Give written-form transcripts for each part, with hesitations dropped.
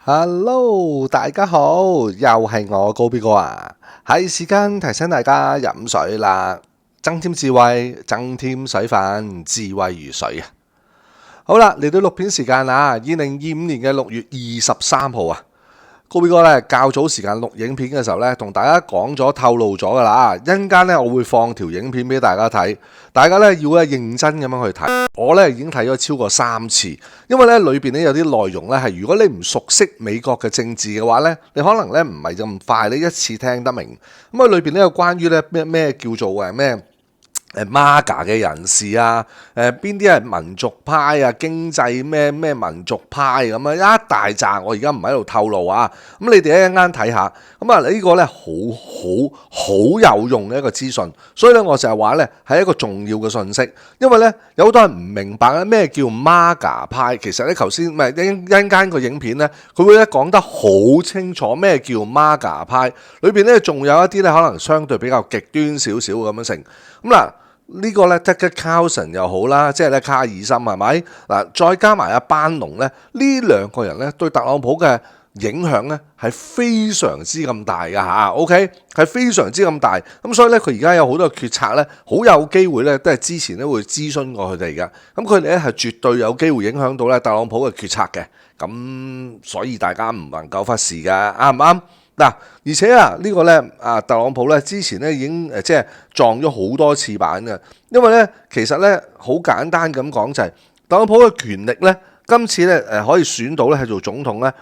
Hello，大家好，又係我高 B 哥啊，係時間提醒大家飲水啦，增添智慧，增添水分，智慧如水啊！好啦，嚟到錄片時間啦，2025年嘅6月23號啊，高 B 哥咧較早時間錄影片嘅時候咧，同大家講咗透露咗噶啦，一陣間咧我會放條影片俾大家睇，大家咧要認真咁樣去睇。我咧已經睇咗超過3次，因為咧裏邊咧有啲內容咧係如果你唔熟悉美國嘅政治嘅話咧，你可能咧唔係咁快咧一次聽得明。咁啊裏邊咧有關於咧咩叫做咩Maga 嘅人士啊，邊啲係民族派啊，經濟咩民族派咁啊，一大紮，我而家唔喺度透露啊。咁你哋一陣間睇下，咁啊呢個咧好有用嘅一個資訊，所以咧我成日話咧係一個重要嘅信息，因為咧有好多人唔明白咧咩叫 Maga 派，其實咧頭先一陣間個影片咧，佢會咧講得好清楚咩叫 Maga 派，裏邊咧仲有一啲咧可能相對比較極端少少咁樣成，咁嗱。呢個咧 Tucker Carlson 又好啦，即係咧卡爾森係咪嗱？再加埋阿班農咧，呢兩個人咧對特朗普嘅影響咧係非常之咁大㗎嚇，OK 係非常之咁大，咁所以咧佢而家有好多決策咧，好有機會咧都係之前咧會諮詢過佢哋嘅，咁佢哋咧係絕對有機會影響到咧特朗普嘅決策嘅，咁所以大家唔能夠忽視㗎，啱唔啱？嗱，而且呢個咧特朗普咧之前咧已經即係撞咗好多次板嘅，因為咧其實咧好簡單咁講就係特朗普嘅權力咧，今次咧可以選到咧係做總統咧，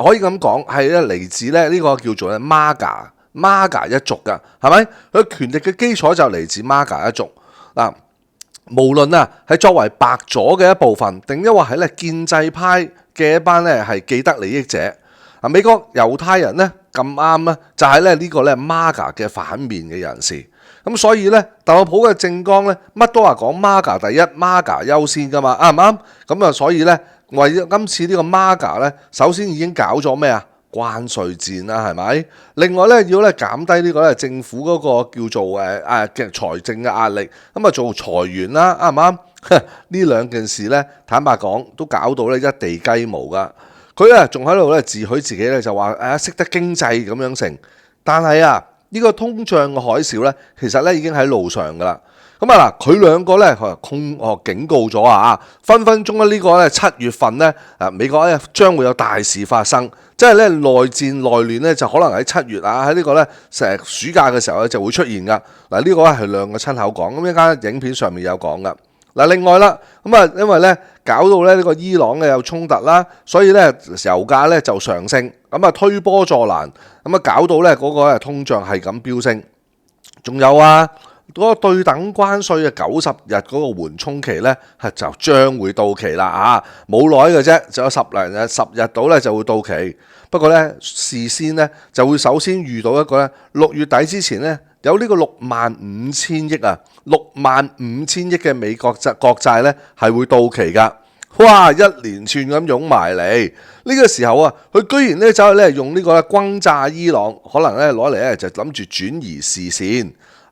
可以咁講係咧嚟自咧呢個叫做咧 Maga 一族㗎，係咪？佢權力嘅基礎就嚟自 Maga 一族嗱，無論係作為白左嘅一部分，定抑或係咧建制派嘅一班咧係既得利益者。美國猶太人咧咁啱咧，就係咧呢個咧 Maga 嘅反面嘅人士，咁所以咧特朗普嘅政綱咧乜都話講 Maga 第一 ，Maga 優先噶嘛，啱唔啱？咁啊，所以咧為咗今次呢個 Maga 咧，首先已經搞咗咩啊？關稅戰啦，係咪？另外咧要咧減低呢個咧政府嗰個叫做嘅財政嘅壓力，咁啊做裁員啦，啱唔啱？呢兩件事咧，坦白講都搞到咧一地雞毛噶。佢仲喺度咧自詡自己咧就話識得經濟咁樣成，但係呢個通脹嘅海嘯咧，其實咧已經喺路上噶啦。咁佢兩個咧警告咗分分鐘呢個咧7月份咧美國咧將會有大事發生，即係咧內戰內亂咧就可能喺7月喺呢個咧成暑假嘅時候咧就會出現噶。嗱呢個咧係兩個親口講，咁一間影片上面有講噶。嗱，另外啦，因為咧搞到咧呢個伊朗嘅有衝突啦，所以咧油價咧就上升，推波助瀾，搞到咧嗰個通脹係咁飆升。仲有嗰個對等關稅嘅90日嗰個緩衝期咧就將會到期啦冇耐嘅啫，就有10日到咧就會到期。不過咧事先咧就會首先遇到一個咧6月底之前咧。有呢個65,000億65,000億嘅美國國債咧係會到期㗎，哇！一連串咁湧埋嚟，呢個時候佢居然咧走去咧用呢個轟炸伊朗，可能咧攞嚟咧就諗住轉移視線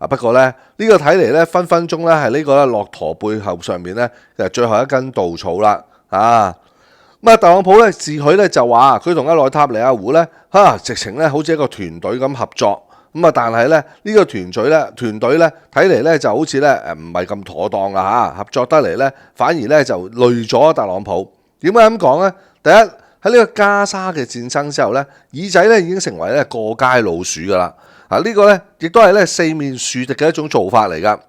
不過咧呢個睇嚟咧分分鐘咧係呢個咧駱駝背後上面咧就最後一根稻草啦特朗普咧自詡咧就話佢同內塔尼亞胡咧直情咧好似一個團隊咁合作。但係咧呢個團隊咧睇嚟咧就好似咧唔係咁妥當合作得嚟咧反而咧就累咗特朗普。點解咁講咧？第一喺呢個加沙嘅戰爭之後咧，耳仔咧已經成為咧過街老鼠噶啦。呢個咧亦都係咧四面樹敵嘅一種做法嚟噶。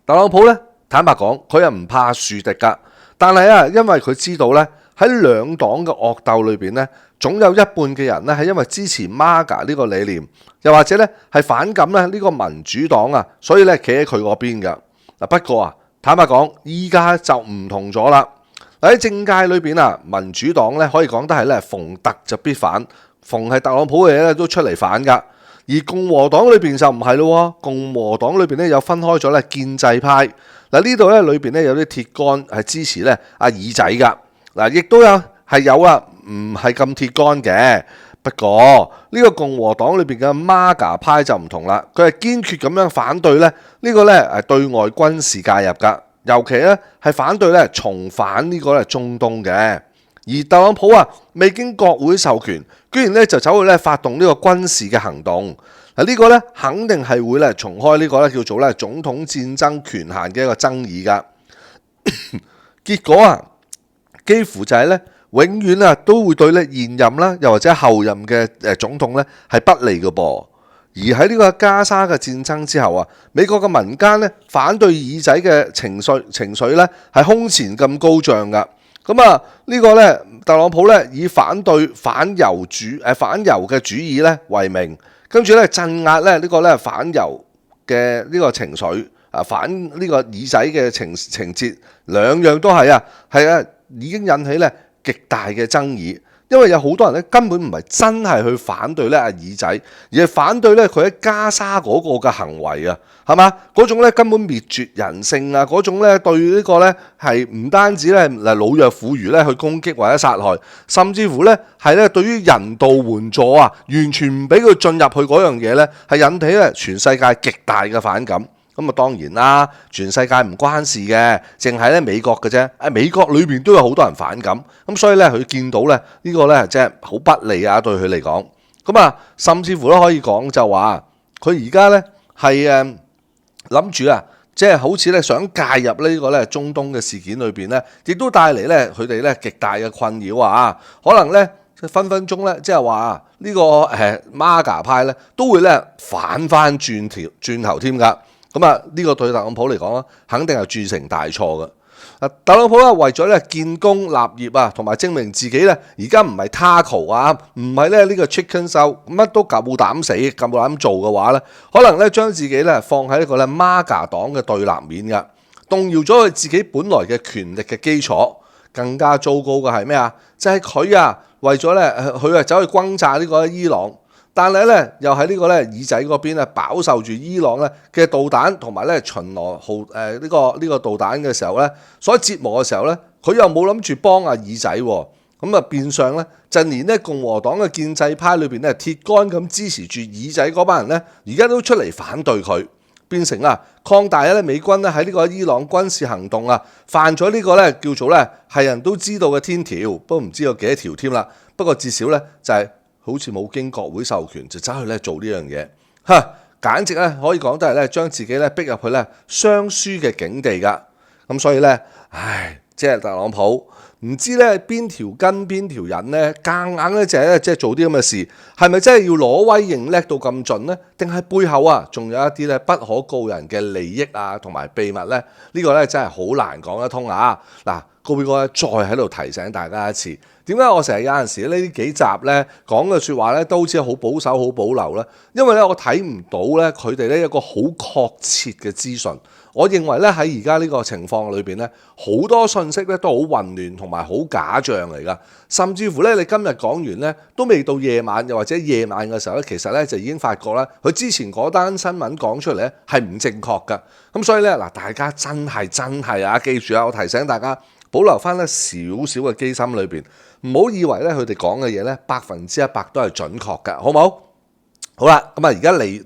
特朗普咧坦白講，佢又唔怕樹敵噶，但係因為佢知道咧喺兩黨嘅惡鬥裏邊咧，總有一半嘅人咧係因為支持 Maga 呢個理念，又或者咧係反感咧呢個民主黨所以咧企喺佢嗰邊㗎。不過坦白講，依家就唔同咗啦。喺政界裏邊民主黨咧可以講得係咧逢特就必反，逢係特朗普嘅嘢咧都出嚟反㗎。而共和黨裏邊就唔係咯，共和黨裏邊咧有分開咗咧建制派。呢度咧裏邊咧有啲鐵桿係支持咧耳仔㗎。亦都有唔係咁鐵桿嘅。不過呢個共和黨裏邊嘅 Maga 派就唔同啦，佢係堅決咁樣反對咧呢個咧係對外軍事介入㗎，尤其咧係反對咧重返呢個咧中東嘅。而特朗普啊未經國會授權，居然咧就走去咧發動呢個軍事嘅行動。嗱呢個咧肯定係會咧重開呢個咧叫做咧總統戰爭權限嘅一個爭議㗎。結果啊，幾乎就係咧永遠啊都會對咧現任啦，又或者後任嘅總統咧係不利嘅噃。而喺呢個加沙嘅戰爭之後啊，美國嘅民間咧反對耳仔嘅情緒咧係空前咁高漲㗎。咁啊呢個咧特朗普咧以反對反猶嘅主義咧為名，跟住咧鎮壓咧呢個咧反猶嘅呢個情緒啊，反呢個耳仔嘅情節，兩樣都係已經引起咧極大嘅爭議。因為有好多人咧根本唔係真係去反對咧耳仔，而係反對咧佢喺加沙嗰個嘅行為啊，係嘛？嗰種咧根本滅絕人性啊，嗰種咧對呢個咧係唔單止咧老弱婦孺咧去攻擊或者殺害，甚至乎咧係咧對於人道援助啊，完全唔俾佢進入去嗰樣嘢咧，係引起咧全世界極大嘅反感。咁啊當然啦，全世界唔關事嘅，淨係咧美國嘅啫。美國裏邊都有好多人反感，咁所以咧佢見到咧呢個咧即係好不利啊，對佢嚟講。咁啊，甚至乎都可以講就話佢而家咧係諗住啊，即係好似咧想介入呢個咧中東嘅事件裏邊咧，亦都帶嚟咧佢哋咧極大嘅困擾啊。可能咧分分鐘咧即係話呢個Maga派咧都會咧反翻轉頭添㗎。咁啊，呢個對特朗普嚟講肯定係鑄成大錯嘅。特朗普咧為咗咧建功立業啊，同埋證明自己咧而家唔係 taco 啊，唔係咧呢個 chicken show，乜都夠膽死、夠膽做嘅話咧，可能咧將自己咧放喺一個咧 Maga 黨嘅對立面㗎，動搖咗佢自己本來嘅權力嘅基礎。更加糟糕嘅係咩啊？就係佢啊，為咗咧佢走去轟炸呢個伊朗。但係咧，又喺呢個咧耳仔嗰邊咧，飽受住伊朗咧嘅導彈同埋咧巡邏號呢個導彈嘅時候咧，所折磨嘅時候咧，佢又冇諗住幫耳仔喎，咁啊變相咧就連咧共和黨嘅建制派裏邊咧鐵桿咁支持住耳仔嗰班人咧，而家都出嚟反對佢，變成擴大咧美軍咧喺呢個伊朗軍事行動啊，犯咗呢個咧叫做咧係人都知道嘅天條，不過唔知有幾多條添啦。不過至少咧就係好似冇經國會授權就走去咧做呢樣嘢，簡直咧可以講都係咧將自己咧逼入去咧雙輸嘅境地㗎。咁所以咧，即係特朗普唔知咧邊條筋邊條人咧，夾硬咧就係即係做啲咁嘅事，係咪真係要攞威認叻到咁盡呢？定係背後仲有一啲咧不可告人嘅利益同埋秘密咧？呢個咧真係好難講得通啊！嗱，高B哥咧再喺度提醒大家一次。點解我成日有陣時呢幾集咧講嘅説話咧都好似好保守、好保留咧？因為咧我睇唔到咧佢哋咧一個好確切嘅資訊。我認為咧喺而家呢個情況裏邊咧，好多信息咧都好混亂同埋好假象嚟㗎。甚至乎咧你今日講完咧都未到夜晚，又或者夜晚嘅時候咧，其實咧就已經發覺咧佢之前嗰單新聞講出嚟咧係唔正確㗎。咁所以咧嗱，大家真係記住我提醒大家保留翻咧少少嘅機心裏邊。唔好以為咧佢哋講嘅嘢咧100%都係準確㗎，好唔好？好啦，咁而家嚟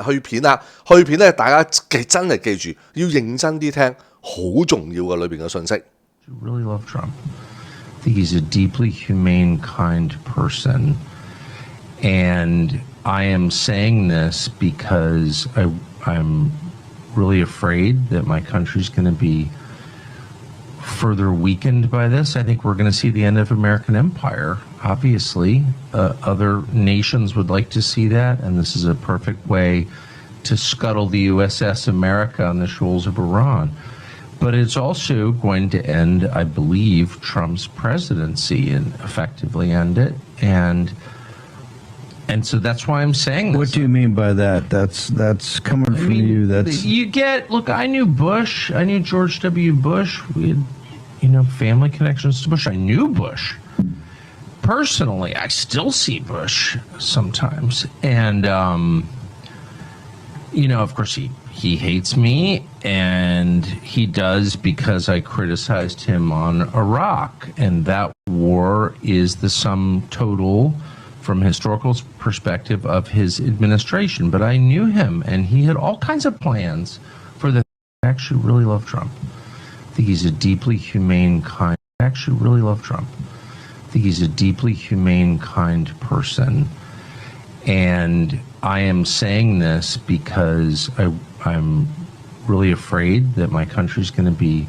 去片啦，去片咧大家真係記住要認真啲聽，好重要嘅裏邊嘅信息。Really love Trump. I think he's a deeply humane, kind person, and I am saying this because I'm really afraid that my country's going to be further weakened by this. I think we're going to see the end of American empire. Obviously, other nations would like to see that, and this is a perfect way to scuttle the USS America on the shoals of Iran. But it's also going to end, I believe, Trump's presidency and effectively end it. And so that's why I'm saying this. What do you mean by that? That's coming from you. That's look, I knew Bush. I knew George W. Bush. We had, family connections to Bush. I knew Bush. Personally, I still see Bush sometimes. And, of course, he hates me, and he does because I criticized him on Iraq. And that war is the sum total, from a historical perspective, of his administration. But I knew him, and he had all kinds of plans for the... I actually really love Trump. I think he's a deeply humane, kind... I actually really love Trump. think he's a deeply humane, kind person. And I am saying this because I'm really afraid that my country's going to be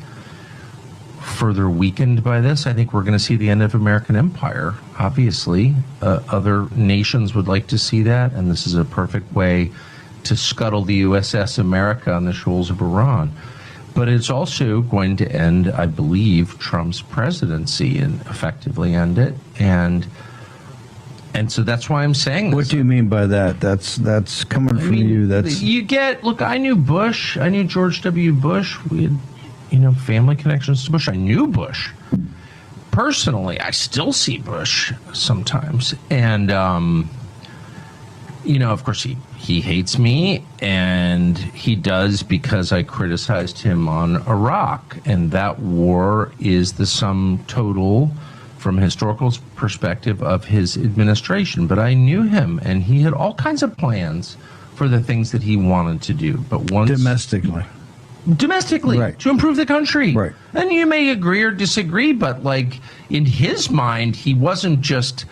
further weakened by this. I think we're going to see the end of American empire, obviously. Other nations would like to see that, and this is a perfect way to scuttle the USS America on the shoals of Iran. But it's also going to end, I believe, Trump's presidency and effectively end it. And so that's why I'm saying this. What do you mean by that? That's coming from you. That's Look, I knew Bush. I knew George W. Bush. We had, family connections to Bush. I knew Bush. Personally, I still see Bush sometimes. And, of course, he hates me, and he does because I criticized him on Iraq. And that war is the sum total, from a historical perspective, of his administration. But I knew him, and he had all kinds of plans for the things that he wanted to do. But once domestically, right, to improve the country. Right. And you may agree or disagree, but in his mind, he wasn't just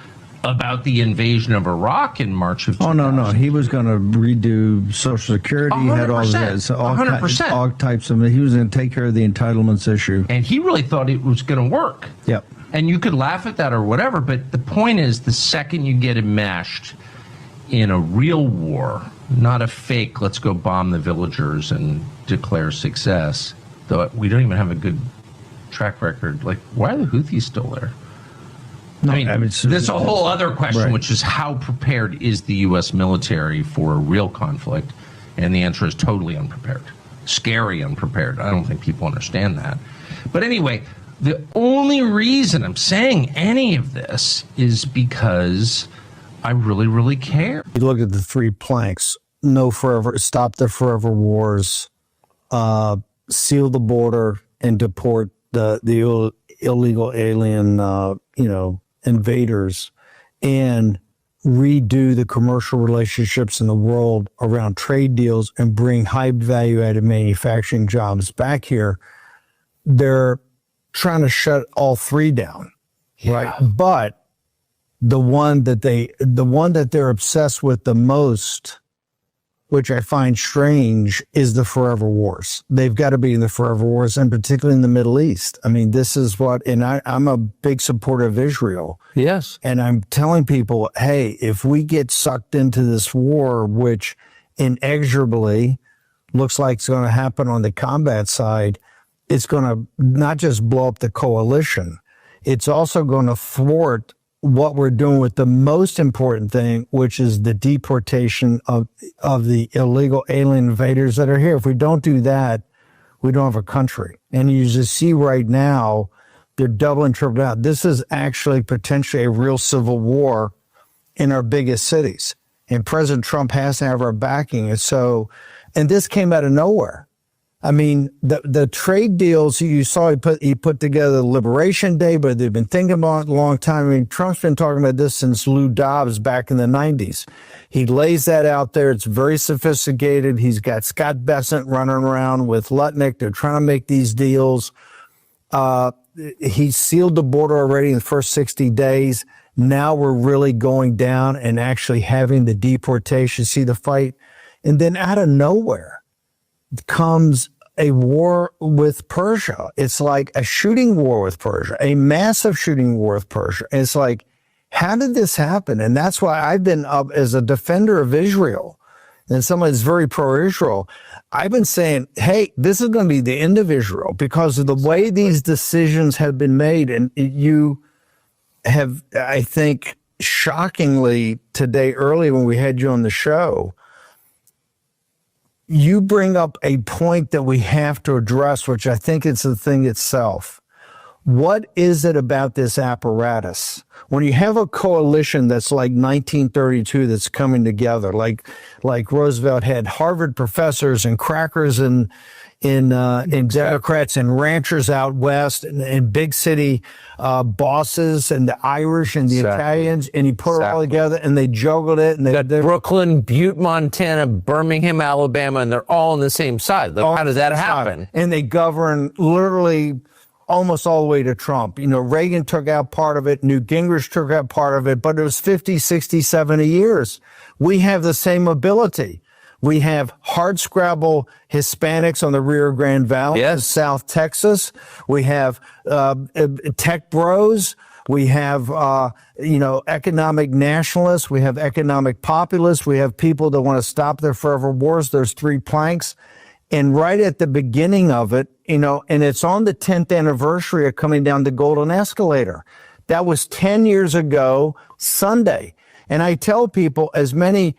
about the invasion of Iraq in March of 2000. Oh, no. He was going to redo Social Security. 100%, He had all that. So 100%. All types of. He was going to take care of the entitlements issue. And he really thought it was going to work. Yep. And you could laugh at that or whatever, but the point is, the second you get enmeshed in a real war, not a fake, let's go bomb the villagers and declare success, though we don't even have a good track record. Why are the Houthis still there? No, there's a whole other question, right, which is how prepared is the U.S. military for a real conflict? And the answer is totally unprepared. Scary unprepared. I don't think people understand that. But anyway, the only reason I'm saying any of this is because I really, really care. You look at the three planks: stop the forever wars, seal the border, and deport the illegal alien, invaders, and redo the commercial relationships in the world around trade deals and bring high value added manufacturing jobs back here. They're trying to shut all three down, right? But the one that they're obsessed with the most, which I find strange, is the forever wars. They've got to be in the forever wars, and particularly in the Middle East. I mean, this is and I'm a big supporter of Israel. Yes. And I'm telling people, hey, if we get sucked into this war, which inexorably looks like it's going to happen on the combat side, it's going to not just blow up the coalition, it's also going to thwart what we're doing with the most important thing, which is the deportation of the illegal alien invaders that are here. If we don't do that, we don't have a country. And you just see right now, they're doubling, tripling out. This is actually potentially a real civil war in our biggest cities. And President Trump has to have our backing. And this came out of nowhere. I mean, the trade deals you saw, he put together Liberation Day, but they've been thinking about it a long time. I mean, Trump's been talking about this since Lou Dobbs back in the 90s. He lays that out there. It's very sophisticated. He's got Scott Bessent running around with Lutnick. They're trying to make these deals. He sealed the border already in the first 60 days. Now we're really going down and actually having the deportation, see the fight. And then out of nowhere comes a war with Persia. It's like a shooting war with Persia, a massive shooting war with Persia. And it's like, how did this happen? And that's why I've been up as a defender of Israel and someone that's very pro-Israel. I've been saying, hey, this is going to be the end of Israel because of the way these decisions have been made. And you have, I think, shockingly today early when we had you on the show, you bring up a point that we have to address, which I think it's the thing itself. What is it about this apparatus? When you have a coalition that's like 1932 that's coming together, like Roosevelt had Harvard professors and crackers and Democrats and ranchers out west and big city bosses and the Irish and the Italians, and he put it all together and they juggled it. And they Brooklyn, Butte, Montana, Birmingham, Alabama, and they're all on the same side. How does that happen? And they govern literally almost all the way to Trump. You know, Reagan took out part of it. Newt Gingrich took out part of it, but it was 50, 60, 70 years. We have the same ability. We have hardscrabble Hispanics on the Rio Grande Valley, Yes. South Texas. We have tech bros. We have, economic nationalists. We have economic populists. We have people that want to stop their forever wars. There's three planks. And right at the beginning of it, and it's on the 10th anniversary of coming down the Golden Escalator. That was 10 years ago, Sunday. And I tell people, as many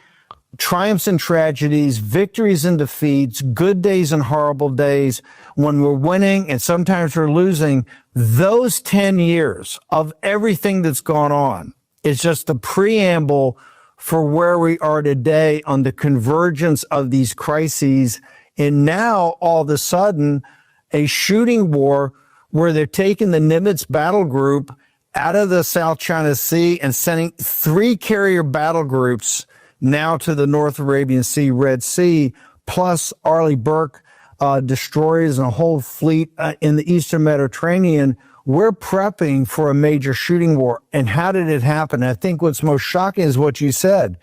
triumphs and tragedies, victories and defeats, good days and horrible days, when we're winning and sometimes we're losing, those 10 years of everything that's gone on is just the preamble for where we are today on the convergence of these crises. And now, all of a sudden, a shooting war where they're taking the Nimitz battle group out of the South China Sea and sending 3 carrier battle groups now to the North Arabian Sea, Red Sea, plus Arleigh Burke destroyers and a whole fleet in the Eastern Mediterranean. We're prepping for a major shooting war. And how did it happen? I think what's most shocking is what you said.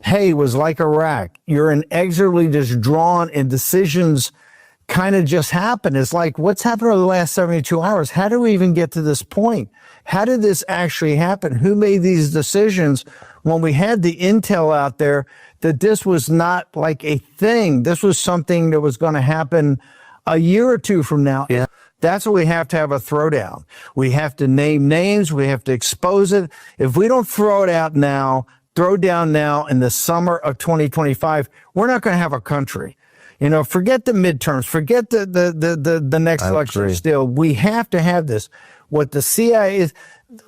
Hey, it was like Iraq. You're inexorably just drawn, and decisions kind of just happen. It's like, what's happened over the last 72 hours? How did we even get to this point? How did this actually happen? Who made these decisions when we had the intel out there that this was not like a thing? This was something that was going to happen a year or two from now. Yeah. That's what we have to have a throwdown. We have to name names. We have to expose it. If we don't throw it out now, throw down now in the summer of 2025, we're not going to have a country. Forget the midterms, forget the next election. Still, we have to have this. What the CIA is,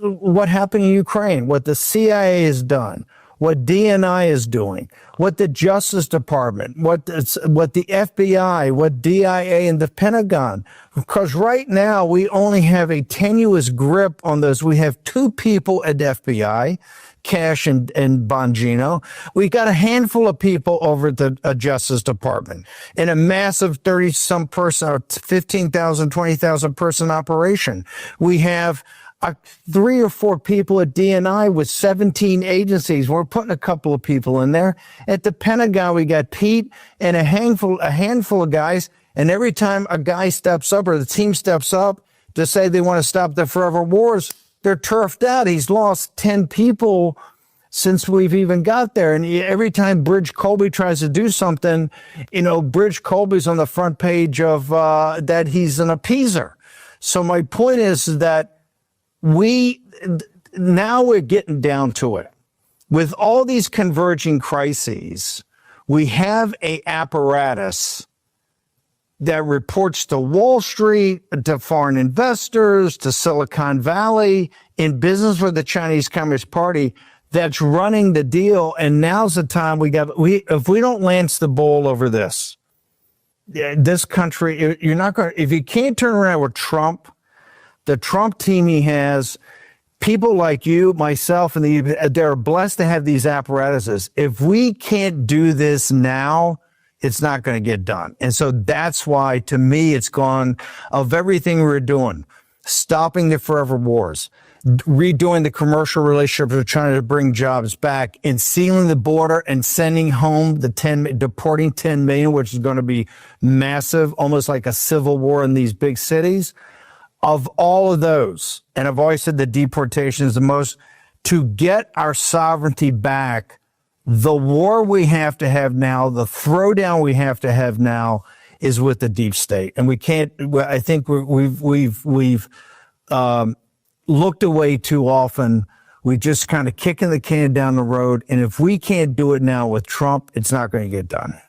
what happened in Ukraine, what the CIA has done, what DNI is doing, what the Justice Department, what the FBI, what DIA and the Pentagon. Because right now we only have a tenuous grip on those. We have 2 people at the FBI, Cash and Bongino. We got a handful of people over at the Justice Department in a massive 30-some person, or 15,000, 20,000 person operation. We have 3 or 4 people at DNI with 17 agencies. We're putting a couple of people in there. At the Pentagon, we got Pete and a handful of guys. And every time a guy steps up or the team steps up to say they want to stop the forever wars, they're turfed out. He's lost 10 people since we've even got there. And every time Bridge Colby tries to do something, Bridge Colby's on the front page of that he's an appeaser. So my point is that now we're getting down to it. With all these converging crises, we have a apparatus that reports to Wall Street, to foreign investors, to Silicon Valley, in business with the Chinese Communist Party, that's running the deal. And now's the time if we don't lance the bull over this country, you're not going to, if you can't turn around with Trump, the Trump team he has, people like you, myself, and they're blessed to have these apparatuses. If we can't do this now, it's not going to get done. And so that's why, to me, it's gone of everything we're doing, stopping the forever wars, redoing the commercial relationships with China to bring jobs back, and sealing the border and sending home deporting 10 million, which is going to be massive, almost like a civil war in these big cities. Of all of those, and I've always said the deportation is the most, to get our sovereignty back, the war we have to have now, the throwdown we have to have now, is with the deep state, and we can't. I think we've looked away too often. We just kind of kicking the can down the road, and if we can't do it now with Trump, it's not going to get done.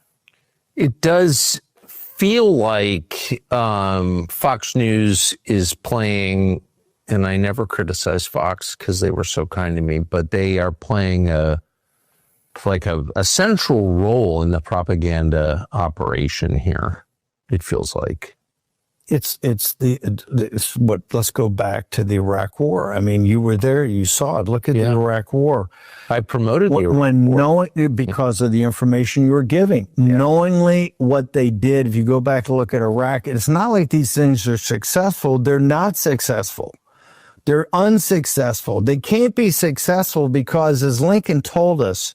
It does feel like Fox News is playing, and I never criticize Fox because they were so kind to me, but they are playing a central role in the propaganda operation here, it feels like. It's what, let's go back to the Iraq War. I mean, you were there, you saw it. Look at the Iraq War. I promoted the Iraq When War. knowing, because of the information you were giving, knowingly what they did, if you go back and look at Iraq, it's not like these things are successful. They're not successful. They're unsuccessful. They can't be successful because, as Lincoln told us,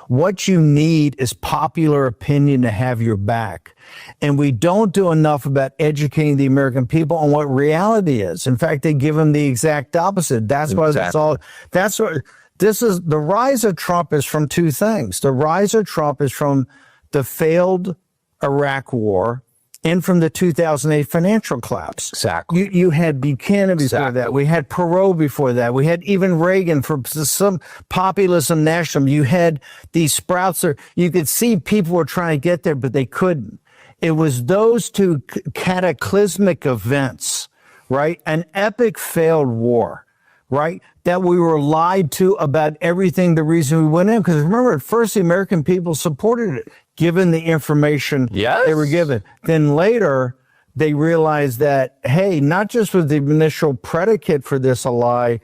what you need is popular opinion to have your back. And we don't do enough about educating the American people on what reality is. In fact, they give them the exact opposite. That's why it's all, that's what, this is, the rise of Trump is from two things. The rise of Trump is from the failed Iraq War and from the 2008 financial collapse. Exactly. You had Buchanan before that. We had Perot before that. We had even Reagan for some populism, nationalism. You had these sprouts. You could see people were trying to get there, but they couldn't. It was those two cataclysmic events, right? An epic failed war, right? That we were lied to about everything, the reason we went in. Because remember, at first, the American people supported it, given the information they were given. Then later, they realized that, hey, not just was the initial predicate for this a lie,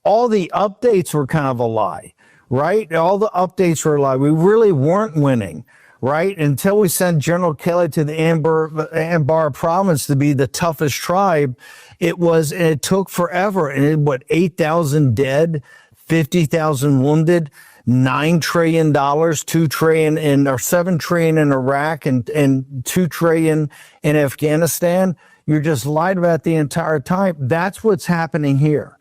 all the updates were kind of a lie, right? All the updates were a lie. We really weren't winning, right? Until we sent General Kelly to the Anbar province to be the toughest tribe, it took forever. And 8,000 dead, 50,000 wounded, $9 trillion, $2 trillion or $7 trillion in Iraq and $2 trillion in Afghanistan. You're just lied about the entire time. That's what's happening here.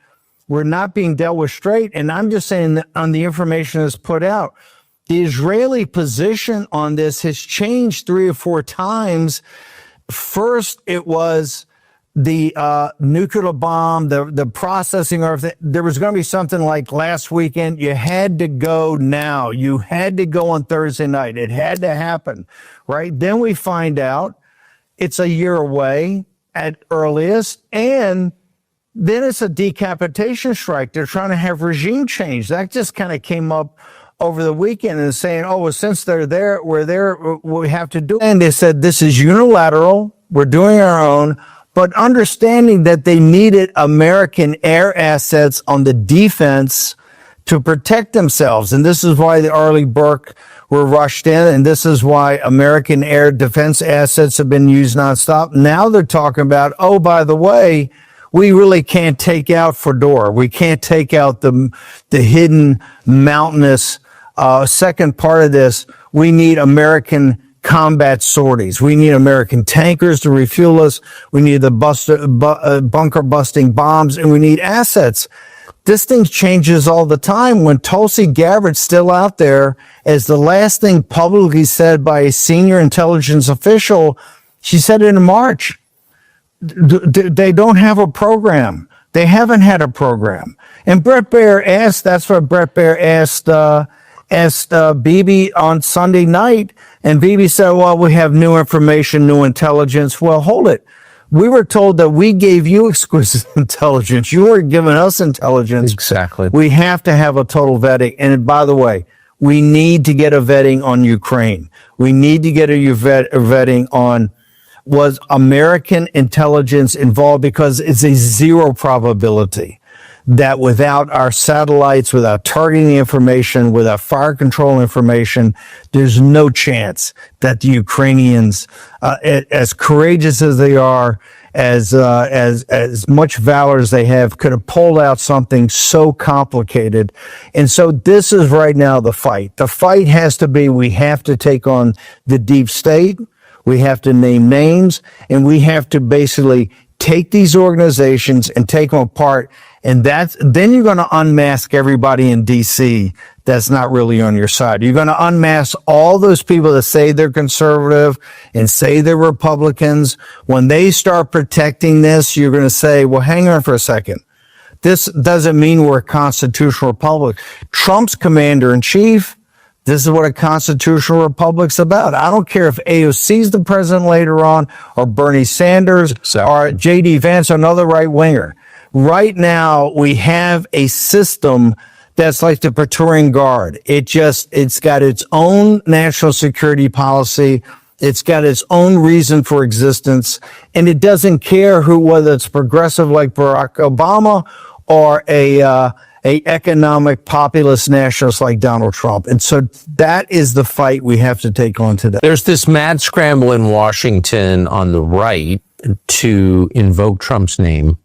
We're not being dealt with straight. And I'm just saying that on the information that's put out, the Israeli position on this has changed 3 or 4 times. First, it was the nuclear bomb, the processing of it. There was going to be something like last weekend. You had to go now. You had to go on Thursday night. It had to happen, right? Then we find out it's a year away at earliest, and then it's a decapitation strike. They're trying to have regime change. That just kind of came up over the weekend and saying, oh, well, since they're there, we're there, we have to do it. And they said, this is unilateral. We're doing our own. But understanding that they needed American air assets on the defense to protect themselves. And this is why the Arleigh Burke were rushed in. And this is why American air defense assets have been used nonstop. Now they're talking about, oh, by the way, we really can't take out Fedor. We can't take out the hidden mountainous second part of this. We need American combat sorties. We need American tankers to refuel us. We need the bunker busting bombs, and we need assets. This thing changes all the time. When Tulsi Gabbard's still out there as the last thing publicly said by a senior intelligence official, she said it in March. They don't have a program. They haven't had a program. And Bret Baier asked, that's what Bret Baier asked Bibi on Sunday night. And Bibi said, well, we have new information, new intelligence. Well, hold it. We were told that we gave you exquisite intelligence. You weren't giving us intelligence. Exactly. We have to have a total vetting. And by the way, we need to get a vetting on Ukraine. We need to get a vetting on, was American intelligence involved? Because it's a zero probability that without our satellites, without targeting information, without fire control information, there's no chance that the Ukrainians, as courageous as they are, as much valor as they have, could have pulled out something so complicated. And so this is right now the fight. The fight has to be, we have to take on the deep state. We have to name names, and we have to basically take these organizations and take them apart. And then you're going to unmask everybody in DC that's not really on your side. You're going to unmask all those people that say they're conservative and say they're Republicans. When they start protecting this, you're going to say, well, hang on for a second. This doesn't mean we're a constitutional republic. Trump's commander in chief, this is what a constitutional republic's about. I don't care if AOC's the president later on, or Bernie Sanders, or J.D. Vance, or another right winger. Right now, we have a system that's like the Praetorian Guard. It's got its own national security policy. It's got its own reason for existence, and it doesn't care whether it's progressive like Barack Obama or a economic populist nationalist like Donald Trump. And so that is the fight we have to take on today. There's this mad scramble in Washington on the right to invoke Trump's name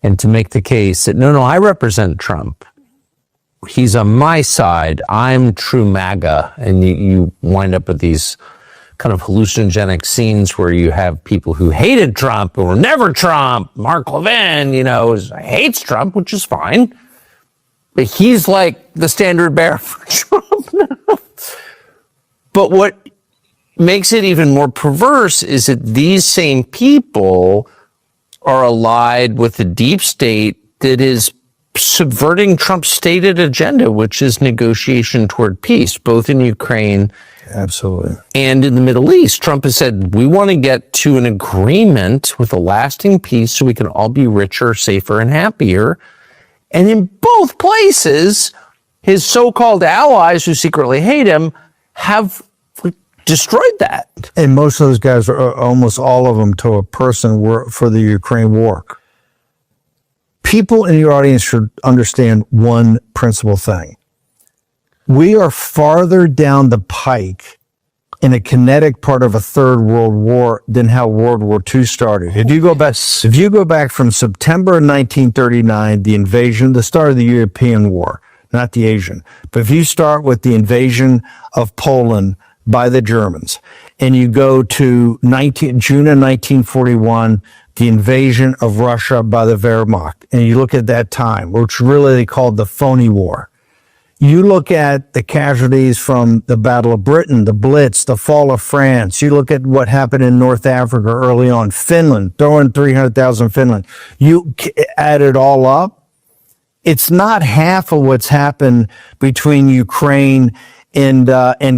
and to make the case that, no, I represent Trump. He's on my side. I'm true MAGA. And you wind up with these kind of hallucinogenic scenes where you have people who hated Trump, who were never Trump. Mark Levin, hates Trump, which is fine. But he's like the standard bearer for Trump now. But what makes it even more perverse is that these same people are allied with the deep state that is subverting Trump's stated agenda, which is negotiation toward peace, both in Ukraine Absolutely. and in the Middle East. Trump has said, we want to get to an agreement with a lasting peace so we can all be richer, safer, and happier. And in both places, his so-called allies who secretly hate him have destroyed that. And most of those guys, are almost all of them to a person, were for the Ukraine war. People in your audience should understand one principal thing. We are farther down the pike in a kinetic part of a third world war than how World War II started. If you go back from September 1939, the invasion, the start of the European war, not the Asian, but if you start with the invasion of Poland by the Germans, and you go to June of 1941, the invasion of Russia by the Wehrmacht, and you look at that time, which really they called the phony war. You look at the casualties from the Battle of Britain, the Blitz, the fall of France. You look at what happened in North Africa early on, Finland, throw in 300,000 Finland. You add it all up, it's not half of what's happened between Ukraine and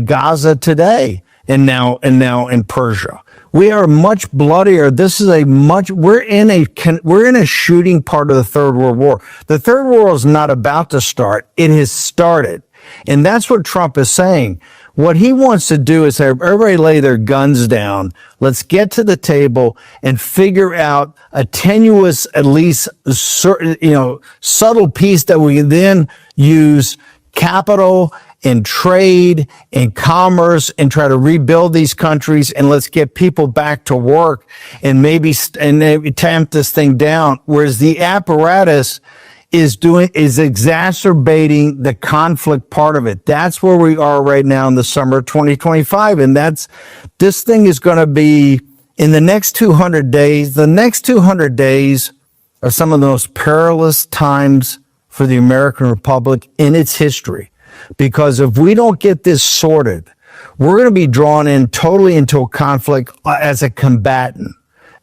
Gaza today, and now in Persia. We are much bloodier. We're in a shooting part of the Third World War. The Third World War is not about to start. It has started. And that's what Trump is saying. What he wants to do is have everybody lay their guns down. Let's get to the table and figure out a tenuous, at least certain, subtle piece that we can then use capital and trade and commerce and try to rebuild these countries, and let's get people back to work and maybe tamp this thing down. Whereas the apparatus is exacerbating the conflict part of it. That's where we are right now in the summer of 2025. And this thing is going to be in the next 200 days. The next 200 days are some of the most perilous times for the American Republic in its history. Because if we don't get this sorted, we're going to be drawn in totally into a conflict as a combatant,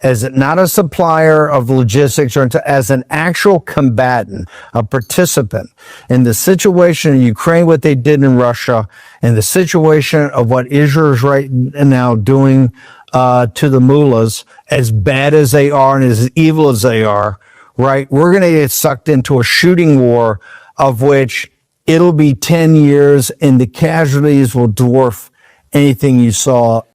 as not a supplier of logistics, or as an actual combatant, a participant in the situation in Ukraine, what they did in Russia, and the situation of what Israel is right now doing to the mullahs, as bad as they are and as evil as they are, right? We're going to get sucked into a shooting war of which it'll be 10 years, and the casualties will dwarf anything you saw